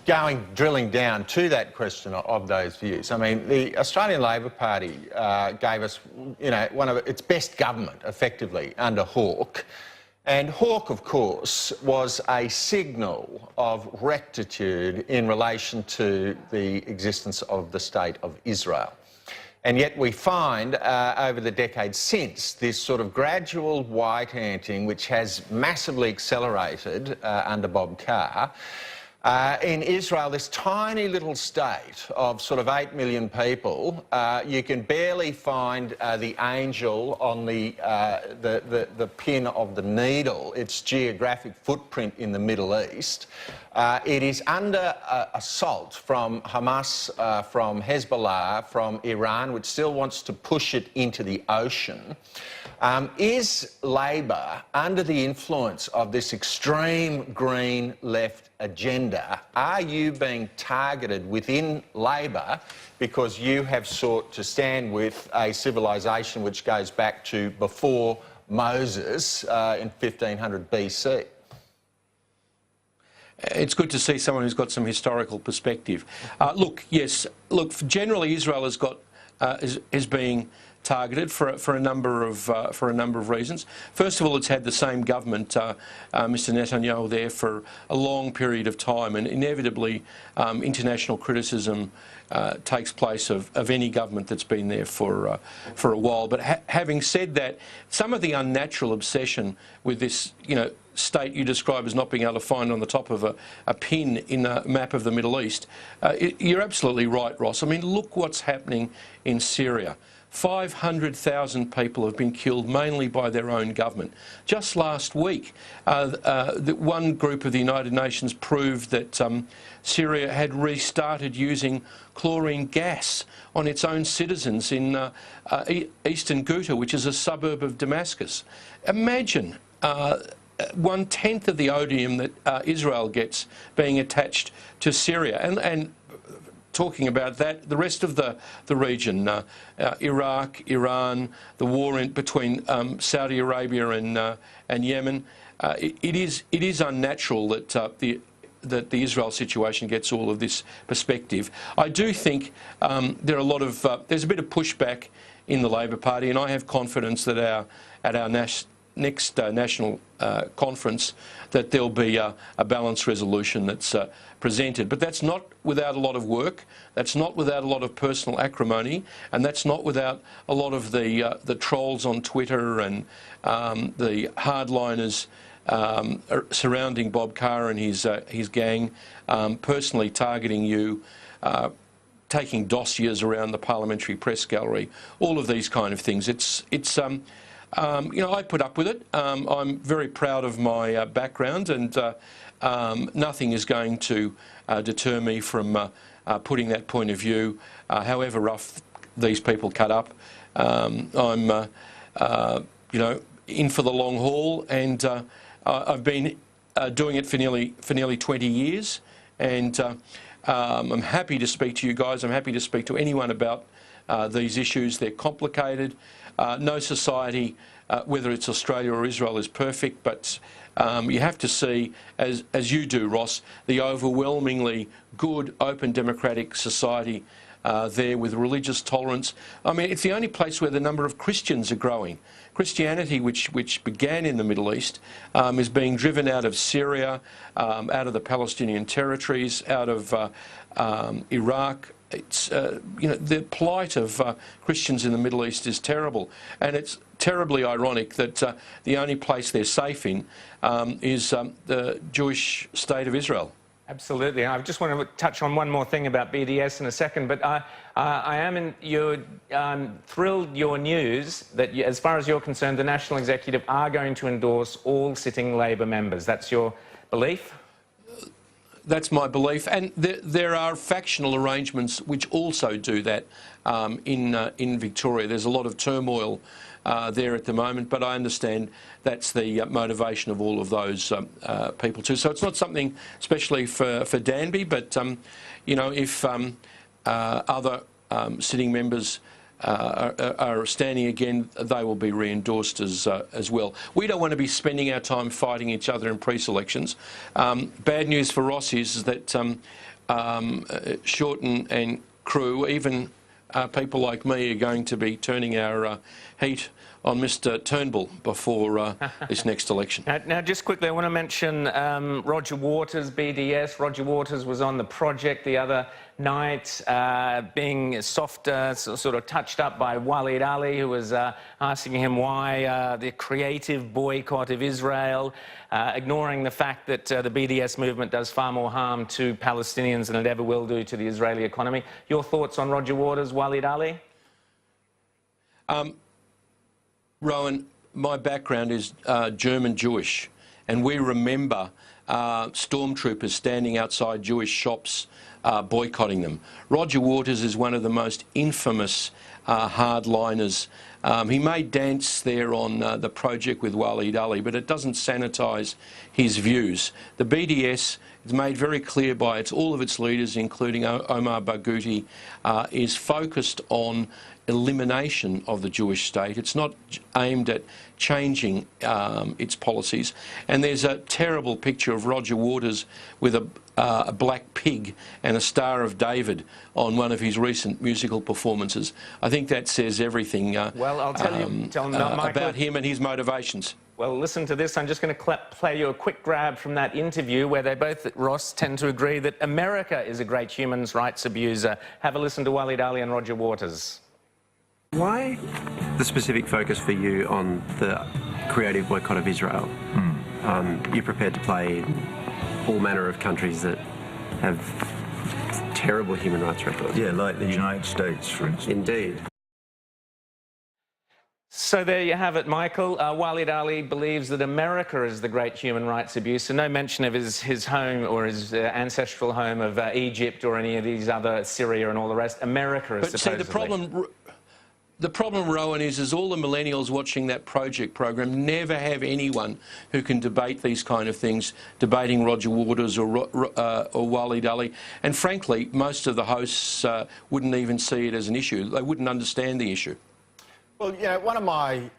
drilling down to that question of those views, I mean, the Australian Labor Party gave us, you know, one of its best government, effectively, under Hawke. And Hawke, of course, was a signal of rectitude in relation to the existence of the State of Israel. And yet we find, over the decades since, this sort of gradual white-anting, which has massively accelerated under Bob Carr. In Israel, this tiny little state of sort of 8 million people, you can barely find the angel on the pin of the needle, its geographic footprint in the Middle East. It is under assault from Hamas, from Hezbollah, from Iran, which still wants to push it into the ocean. Is Labor under the influence of this extreme green left agenda? Are you being targeted within Labor because you have sought to stand with a civilisation which goes back to before Moses in 1500 BC? It's good to see someone who's got some historical perspective. Look, generally Israel has got is being targeted for a number of reasons. First of all, it's had the same government, Mr. Netanyahu, there for a long period of time, and inevitably international criticism takes place of any government that's been there for a while. But having said that, some of the unnatural obsession with this, you know, state you describe as not being able to find on the top of a pin in a map of the Middle East, you're absolutely right, Ross. I mean, look what's happening in Syria. 500,000 people have been killed, mainly by their own government. Just last week, one group of the United Nations proved that Syria had restarted using chlorine gas on its own citizens in eastern Ghouta, which is a suburb of Damascus. Imagine 1/10 of the odium that Israel gets being attached to Syria. And talking about that, the rest of the region, Iraq, Iran, the war between Saudi Arabia and Yemen, it is unnatural that the Israel situation gets all of this perspective. I do think there's a bit of pushback in the Labor Party, and I have confidence that at our next national conference that there'll be a balanced resolution that's presented. But that's not without a lot of work, that's not without a lot of personal acrimony, and that's not without a lot of the trolls on Twitter and the hardliners surrounding Bob Carr and his gang, personally targeting you, taking dossiers around the parliamentary press gallery, all of these kind of things. You know, I put up with it. I'm very proud of my background, and nothing is going to deter me from putting that point of view, however rough these people cut up. I'm, you know, in for the long haul, and I've been doing it for nearly 20 years, and I'm happy to speak to you guys. I'm happy to speak to anyone about these issues. They're complicated. No society, whether it's Australia or Israel, is perfect, but you have to see, as you do, Ross, the overwhelmingly good, open, democratic society there with religious tolerance. I mean, it's the only place where the number of Christians are growing. Christianity, which began in the Middle East, is being driven out of Syria, out of the Palestinian territories, out of Iraq. It's, you know, the plight of Christians in the Middle East is terrible, and it's terribly ironic that the only place they're safe in is the Jewish state of Israel. Absolutely. I just want to touch on one more thing about BDS in a second, but you're thrilled your news that, as far as you're concerned, the National Executive are going to endorse all sitting Labor members. That's your belief? That's my belief, and there are factional arrangements which also do that in Victoria. There's a lot of turmoil there at the moment, but I understand that's the motivation of all of those people too. So it's not something especially for Danby, but you know, if other sitting members are standing again, they will be re-endorsed as well. We don't want to be spending our time fighting each other in pre-selections. Bad news for Ross is that Shorten and crew, even people like me, are going to be turning our heat on Mr Turnbull before this next election. Now, just quickly, I want to mention Roger Waters, BDS. Roger Waters was on the project the other night, being sort of touched up by Waleed Ali, who was asking him why the creative boycott of Israel, ignoring the fact that the BDS movement does far more harm to Palestinians than it ever will do to the Israeli economy. Your thoughts on Roger Waters, Waleed Ali? Rowan, my background is German Jewish, and we remember stormtroopers standing outside Jewish shops boycotting them. Roger Waters is one of the most infamous hardliners. He made dance there on the project with Waleed Ali, but it doesn't sanitise his views. The BDS is made very clear by all of its leaders, including Omar Barghouti, is focused on elimination of the Jewish state. It's not aimed at changing its policies. And there's a terrible picture of Roger Waters with a black pig and a Star of David on one of his recent musical performances. I think that says everything well, I'll tell you, about him and his motivations. Well, listen to this. I'm just going to play you a quick grab from that interview where they both, Ross, tend to agree that America is a great human rights abuser. Have a listen to Waleed Ali and Roger Waters. Why the specific focus for you on the creative boycott of Israel? You're prepared to play all manner of countries that have terrible human rights records. Yeah, like the United States, for instance. Indeed. So there you have it, Michael. Waleed Ali believes that America is the great human rights abuser. No mention of his home or his ancestral home of Egypt or any of these other, Syria and all the rest. America is supposedly... See, the problem, Rowan, is all the millennials watching that project program never have anyone who can debate these kind of things, debating Roger Waters or Waleed Ali. And frankly, most of the hosts wouldn't even see it as an issue. They wouldn't understand the issue. Well, you know, one of my